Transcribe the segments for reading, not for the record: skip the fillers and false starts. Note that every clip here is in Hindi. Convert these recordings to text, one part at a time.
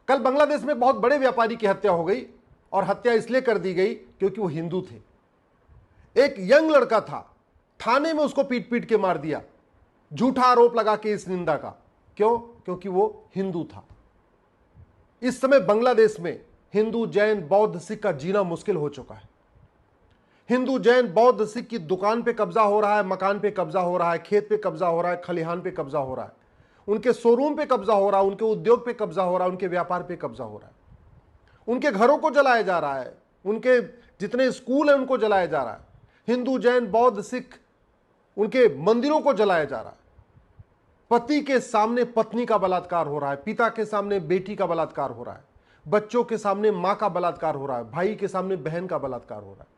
कल बांग्लादेश में बहुत बड़े व्यापारी की हत्या हो गई, और हत्या इसलिए कर दी गई क्योंकि वो हिंदू थे। एक यंग लड़का था, थाने में उसको पीट पीट के मार दिया, झूठा आरोप लगा के इस निंदा का। क्यों? क्योंकि वो हिंदू था। इस समय बांग्लादेश में हिंदू, जैन, बौद्ध, सिख का जीना मुश्किल हो चुका है। हिंदू, जैन, बौद्ध, सिख की दुकान पे कब्जा हो रहा है, मकान पे कब्जा हो रहा है, खेत पे कब्जा हो रहा है, खलिहान पे कब्जा हो रहा है, उनके शोरूम पे कब्जा हो रहा है, उनके उद्योग पे कब्जा हो रहा है, उनके व्यापार पे कब्जा हो रहा है, उनके घरों को जलाया जा रहा है, उनके जितने स्कूल हैं उनको जलाया जा रहा है। हिंदू, जैन, बौद्ध, सिख, उनके मंदिरों को जलाया जा रहा है। पति के सामने पत्नी का बलात्कार हो रहा है, पिता के सामने बेटी का बलात्कार हो रहा है, बच्चों के सामने मां का बलात्कार हो रहा है, भाई के सामने बहन का बलात्कार हो रहा है।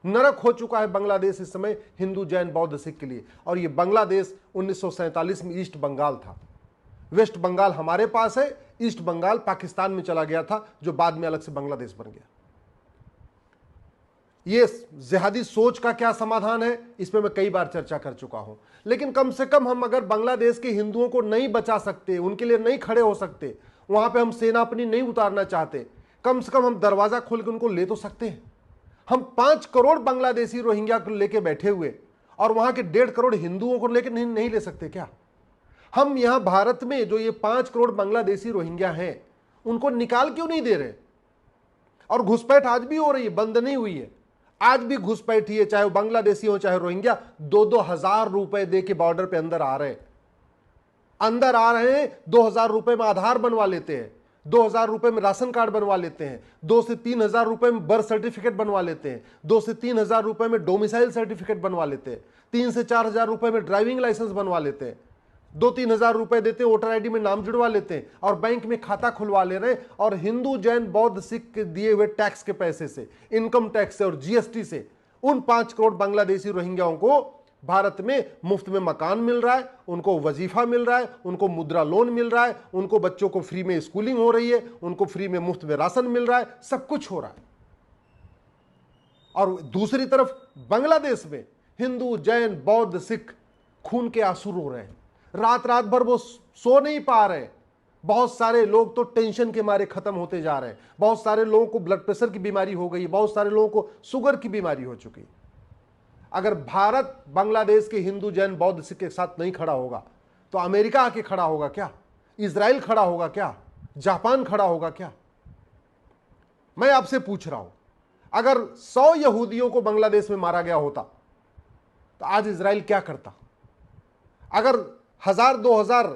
नरक हो चुका है बांग्लादेश इस समय हिंदू, जैन, बौद्ध, सिख के लिए। और ये बांग्लादेश 1947 में ईस्ट बंगाल था। वेस्ट बंगाल हमारे पास है, ईस्ट बंगाल पाकिस्तान में चला गया था, जो बाद में अलग से बांग्लादेश बन गया। ये जिहादी सोच का क्या समाधान है, इस पर मैं कई बार चर्चा कर चुका हूं। लेकिन कम से कम हम अगर बांग्लादेश के हिंदुओं को नहीं बचा सकते, उनके लिए नहीं खड़े हो सकते, वहां पे हम सेना अपनी नहीं उतारना चाहते, कम से कम हम दरवाजा खोल के उनको ले तो सकते हैं। हम 5 करोड़ बांग्लादेशी रोहिंग्या को लेके बैठे हुए और वहां के 1.5 करोड़ हिंदुओं को लेकर नहीं ले सकते क्या? हम यहां भारत में जो ये 5 करोड़ बांग्लादेशी रोहिंग्या हैं, उनको निकाल क्यों नहीं दे रहे? और घुसपैठ आज भी हो रही है, बंद नहीं हुई है। आज भी घुसपैठ ही है, चाहे वो बांग्लादेशी हो चाहे रोहिंग्या। 2-2 हजार रुपए दे के बॉर्डर पे अंदर आ रहे हैं, 2,000 रुपए में आधार बनवा लेते हैं, 2,000 रुपए में राशन कार्ड बनवा लेते हैं, 2 से 3 हजार रुपए में बर्थ सर्टिफिकेट बनवा लेते हैं, 2 से 3 हजार रुपए में डोमिसाइल सर्टिफिकेट बनवा लेते हैं, 3 से 4 हजार रुपए में ड्राइविंग लाइसेंस बनवा लेते हैं, 2-3 हजार रुपए देते हैं, वोटर आईडी में नाम जुड़वा लेते हैं और बैंक में खाता खुलवा ले रहे हैं। और हिंदू, जैन, बौद्ध, सिख के दिए हुए टैक्स के पैसे से, इनकम टैक्स से और जीएसटी से उन 5 करोड़ बांग्लादेशी रोहिंग्याओं को भारत में मुफ्त में मकान मिल रहा है, उनको वजीफा मिल रहा है, उनको मुद्रा लोन मिल रहा है, उनको बच्चों को फ्री में स्कूलिंग हो रही है, उनको फ्री में मुफ्त में राशन मिल रहा है, सब कुछ हो रहा है। और दूसरी तरफ बांग्लादेश में हिंदू, जैन, बौद्ध, सिख खून के आंसू रो रहे हैं, रात रात भर वो सो नहीं पा रहे। बहुत सारे लोग तो टेंशन के मारे खत्म होते जा रहे हैं, बहुत सारे लोगों को ब्लड प्रेशर की बीमारी हो गई, बहुत सारे लोगों को शुगर की बीमारी हो चुकी। अगर भारत बांग्लादेश के हिंदू, जैन, बौद्ध, सिख के साथ नहीं खड़ा होगा तो अमेरिका आके खड़ा होगा क्या? इजराइल खड़ा होगा क्या? जापान खड़ा होगा क्या? मैं आपसे पूछ रहा हूं, अगर 100 यहूदियों को बांग्लादेश में मारा गया होता तो आज इजराइल क्या करता? अगर 1,000-2,000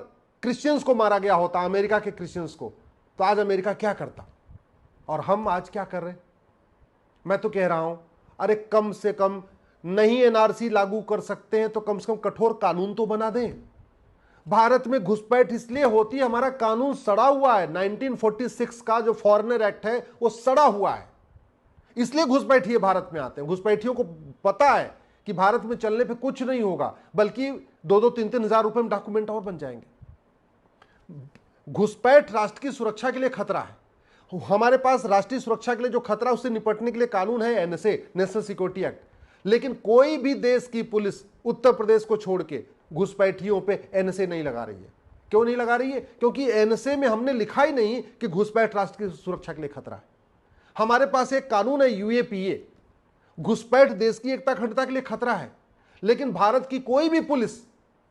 क्रिश्चियंस को मारा गया होता, अमेरिका के क्रिश्चियंस को, तो आज अमेरिका क्या करता? और हम आज क्या कर रहे हैं? मैं तो कह रहा हूं, अरे कम से कम नहीं एनआरसी लागू कर सकते हैं तो कम से कम कठोर कानून तो बना दें। भारत में घुसपैठ इसलिए होती है, हमारा कानून सड़ा हुआ है। 1946 का जो फॉरेनर एक्ट है वो सड़ा हुआ है, इसलिए घुसपैठिए भारत में आते हैं। घुसपैठियों को पता है कि भारत में चलने पे कुछ नहीं होगा, बल्कि 2-3 हजार रुपए में डॉक्यूमेंट और बन जाएंगे। घुसपैठ राष्ट्र की सुरक्षा के लिए खतरा है। हमारे पास राष्ट्रीय सुरक्षा के लिए जो खतरा, उससे निपटने के लिए कानून है एनएसए, नेशनल सिक्योरिटी एक्ट। लेकिन कोई भी देश की पुलिस उत्तर प्रदेश को छोड़ के घुसपैठियों पे एनएसए नहीं लगा रही है। क्यों नहीं लगा रही है? क्योंकि एनएसए में हमने लिखा ही नहीं कि घुसपैठ राष्ट्र की सुरक्षा के लिए खतरा है। हमारे पास एक कानून है यूएपीए, घुसपैठ देश की एकता अखंडता के लिए खतरा है। लेकिन भारत की कोई भी पुलिस,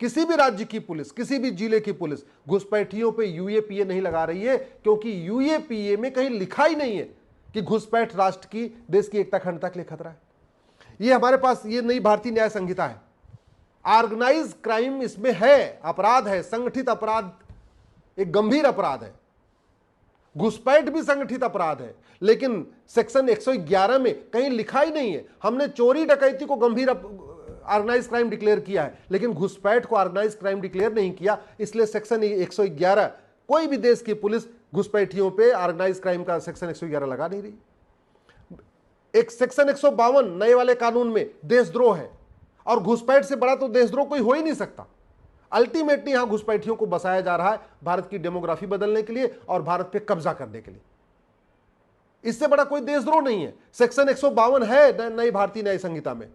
किसी भी राज्य की पुलिस, किसी भी जिले की पुलिस घुसपैठियों पे यूएपीए नहीं लगा रही है, क्योंकि यूएपीए में कहीं लिखा ही नहीं है कि घुसपैठ राष्ट्र की, देश की एकता अखंडता के लिए खतरा है। ये हमारे पास ये नई भारतीय न्याय संहिता है। ऑर्गेनाइज क्राइम इसमें है, अपराध है, संगठित अपराध एक गंभीर अपराध है। घुसपैठ भी संगठित अपराध है, लेकिन सेक्शन 111 में कहीं लिखा ही नहीं है। हमने चोरी डकैती को गंभीर ऑर्गेनाइज क्राइम डिक्लेयर किया है, लेकिन घुसपैठ को ऑर्गेनाइज क्राइम डिक्लेयर नहीं किया। इसलिए सेक्शन 111, कोई भी देश की पुलिस घुसपैठियों पे ऑर्गेनाइज क्राइम का सेक्शन 111 लगा नहीं रही। एक सेक्शन 152 नए वाले कानून में देशद्रोह है, और घुसपैठ से बड़ा तो देशद्रोह कोई हो ही नहीं सकता। अल्टीमेटली यहां घुसपैठियों को बसाया जा रहा है भारत की डेमोग्राफी बदलने के लिए और भारत पे कब्जा करने के लिए। इससे बड़ा कोई देशद्रोह नहीं है। सेक्शन 152 है नई भारतीय न्याय संहिता में,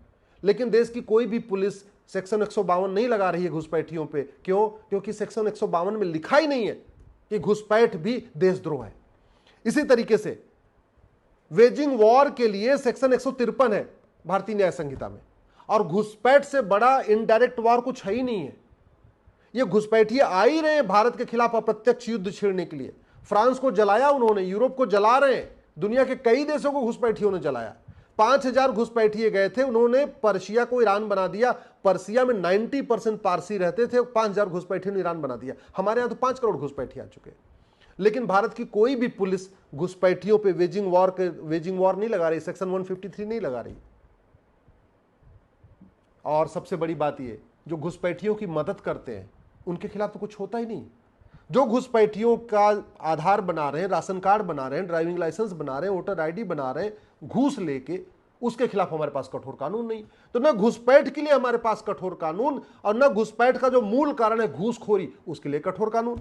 लेकिन देश की कोई भी पुलिस सेक्शन 152 नहीं लगा रही है घुसपैठियों पे। क्यों? क्योंकि सेक्शन 152 में लिखा ही नहीं है कि घुसपैठ भी देशद्रोह है। इसी तरीके से वेजिंग वॉर के लिए सेक्शन 153 है भारतीय न्याय संहिता में, और घुसपैठ से बड़ा इनडायरेक्ट वॉर कुछ है ही नहीं है। ये घुसपैठिए आ ही रहे हैं भारत के खिलाफ अप्रत्यक्ष युद्ध छेड़ने के लिए। फ्रांस को जलाया उन्होंने, यूरोप को जला रहे हैं, दुनिया के कई देशों को घुसपैठियों ने जलाया। 5000 घुसपैठिए गए थे, उन्होंने पर्शिया को ईरान बना दिया। पर्शिया में 90% पारसी रहते थे, 5000 घुसपैठियों ने ईरान बना दिया। हमारे यहां तो 5 करोड़ घुसपैठिए आ चुके हैं। लेकिन भारत की कोई भी पुलिस घुसपैठियों पे वेजिंग वॉर नहीं लगा रही, सेक्शन 153 नहीं लगा रही। और सबसे बड़ी बात ये, जो घुसपैठियों की मदद करते हैं उनके खिलाफ तो कुछ होता ही नहीं। जो घुसपैठियों का आधार बना रहे हैं, राशन कार्ड बना रहे हैं, ड्राइविंग लाइसेंस बना रहे हैं, वोटर आईडी बना रहे हैं घूस लेके, उसके खिलाफ हमारे पास कठोर कानून नहीं। तो न घुसपैठ के लिए हमारे पास कठोर कानून, और न घुसपैठ का जो मूल कारण है घूसखोरी, उसके लिए कठोर कानून।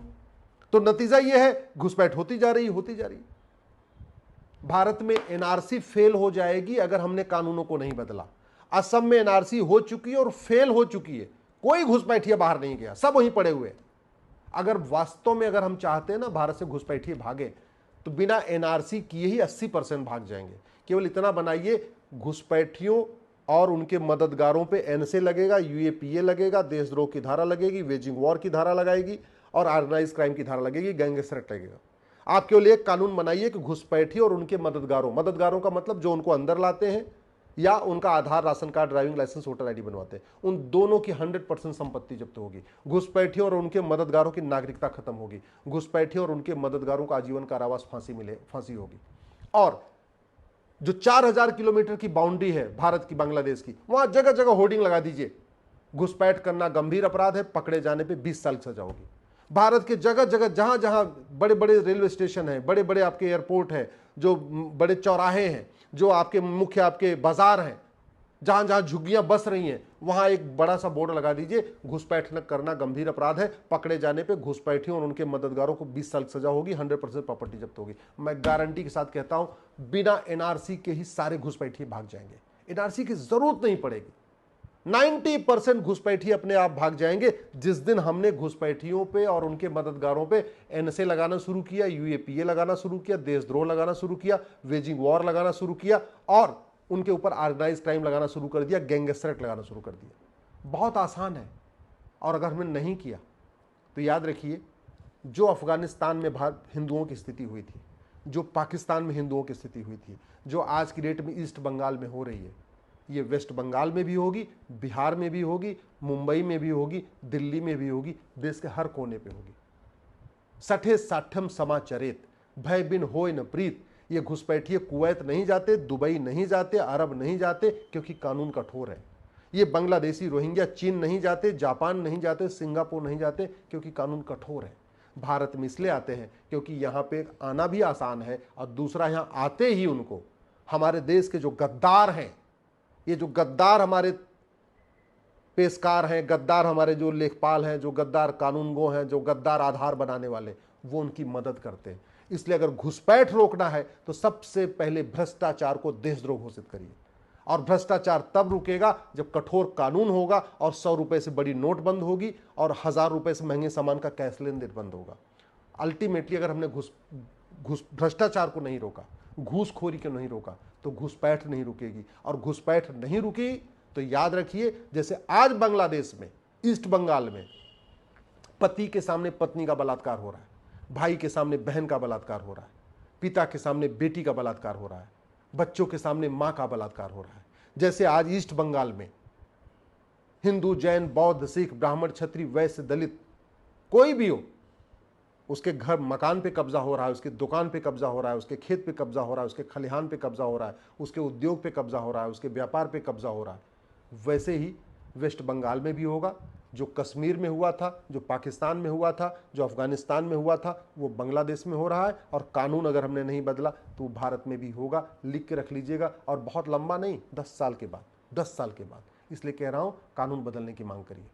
तो नतीजा यह है, घुसपैठ होती जा रही। भारत में एनआरसी फेल हो जाएगी अगर हमने कानूनों को नहीं बदला। असम में एनआरसी हो चुकी है और फेल हो चुकी है, कोई घुसपैठिया बाहर नहीं गया, सब वहीं पड़े हुए। अगर वास्तव में अगर हम चाहते हैं ना भारत से घुसपैठिए भागे, तो बिना एनआरसी किए ही 80% भाग जाएंगे। केवल इतना बनाइए, घुसपैठियों और उनके मददगारों पे एनएसए लगेगा, यूएपीए लगेगा, देशद्रोह की धारा लगेगी, वेजिंग वॉर की धारा लगाएगी, और ऑर्गेनाइज क्राइम की धारा लगेगी, गैंगस्टर एक्ट लगेगा। आप केवल एक कानून बनाइए कि घुसपैठिए और उनके मददगारों का मतलब जो उनको अंदर लाते हैं या उनका Aadhaar, ration card, driving licence, voter ID बनवाते हैं, उन दोनों की 100% संपत्ति जब्त होगी। घुसपैठियों और उनके मददगारों की नागरिकता खत्म होगी। घुसपैठियों और उनके मददगारों को आजीवन कारावास, फांसी होगी। और जो 4000 किलोमीटर की बाउंड्री है भारत की बांग्लादेश की, वहां जगह जगह होर्डिंग लगा दीजिए, घुसपैठ करना गंभीर अपराध है, पकड़े जाने पर 20 साल की सजा होगी। भारत के जगह जगह जहां जहां बड़े बड़े रेलवे स्टेशन हैं, बड़े बड़े आपके एयरपोर्ट हैं, जो बड़े चौराहे हैं, जो आपके मुख्य आपके बाजार हैं, जहां जहां झुग्गियां बस रही हैं, वहां एक बड़ा सा बोर्ड लगा दीजिए, घुसपैठ करना गंभीर अपराध है, पकड़े जाने पे घुसपैठियों और उनके मददगारों को 20 साल की सजा होगी, 100% प्रॉपर्टी जब्त होगी। मैं गारंटी के साथ कहता हूं, बिना एनआरसी के ही सारे घुसपैठिए भाग जाएंगे। एनआरसी की जरूरत नहीं पड़ेगी। 90% घुसपैठिए अपने आप भाग जाएंगे जिस दिन हमने घुसपैठियों पे और उनके मददगारों पे एनएसए लगाना शुरू किया, यूएपीए लगाना शुरू किया, देशद्रोह लगाना शुरू किया, वेजिंग वॉर लगाना शुरू किया, और उनके ऊपर ऑर्गेनाइज क्राइम लगाना शुरू कर दिया, गैंगस्टर एक्ट लगाना शुरू कर दिया। बहुत आसान है। और अगर हमने नहीं किया तो याद रखिए, जो अफगानिस्तान में हिंदुओं की स्थिति हुई थी, जो पाकिस्तान में हिंदुओं की स्थिति हुई थी, जो आज की डेट में ईस्ट बंगाल में हो रही है, ये वेस्ट बंगाल में भी होगी, बिहार में भी होगी, मुंबई में भी होगी, दिल्ली में भी होगी, देश के हर कोने पे होगी। सठे साठम समाचरित, भय बिन होय न प्रीत। ये घुसपैठिए कुवैत नहीं जाते, दुबई नहीं जाते, अरब नहीं जाते, क्योंकि कानून कठोर है। ये बांग्लादेशी रोहिंग्या चीन नहीं जाते, जापान नहीं जाते, सिंगापुर नहीं जाते, क्योंकि कानून कठोर है। भारत में इसलिए आते हैं क्योंकि यहाँ पे आना भी आसान है, और दूसरा यहाँ आते ही उनको हमारे देश के जो गद्दार हैं, ये जो गद्दार हमारे पेशकार हैं, गद्दार हमारे जो लेखपाल हैं, जो गद्दार कानूनगो हैं, जो गद्दार आधार बनाने वाले, वो उनकी मदद करते हैं। इसलिए अगर घुसपैठ रोकना है तो सबसे पहले भ्रष्टाचार को देशद्रोह घोषित करिए। और भ्रष्टाचार तब रुकेगा जब कठोर कानून होगा, और 100 रुपए से बड़ी नोट बंद होगी, और 1000 रुपए से महंगे सामान का कैश लेन देन बंद होगा। अल्टीमेटली अगर हमने भ्रष्टाचार को नहीं रोका, घूसखोरी को नहीं रोका, तो घुसपैठ नहीं रुकेगी। और घुसपैठ नहीं रुकी तो याद रखिए, जैसे आज बांग्लादेश में, ईस्ट बंगाल में, पति के सामने पत्नी का बलात्कार हो रहा है, भाई के सामने बहन का बलात्कार हो रहा है, पिता के सामने बेटी का बलात्कार हो रहा है, बच्चों के सामने मां का बलात्कार हो रहा है। जैसे आज ईस्ट बंगाल में हिंदू, जैन, बौद्ध, सिख, ब्राह्मण, क्षत्रिय, वैश्य, दलित, कोई भी हो, उसके घर मकान पे कब्जा हो रहा है, उसके दुकान पे कब्जा हो रहा है, उसके खेत पे कब्जा हो रहा है, उसके खलिहान पे कब्जा हो रहा है, उसके उद्योग पे कब्जा हो रहा है, उसके व्यापार पे कब्जा हो रहा है। वैसे ही वेस्ट बंगाल में भी होगा। जो कश्मीर में हुआ था, जो पाकिस्तान में हुआ था, जो अफगानिस्तान में हुआ था, वो बांग्लादेश में हो रहा है। और कानून अगर हमने नहीं बदला तो भारत में भी होगा। लिख के रख लीजिएगा। और बहुत लंबा नहीं, 10 साल के बाद, 10 साल के बाद। इसलिए कह रहा हूं, कानून बदलने की मांग करिए।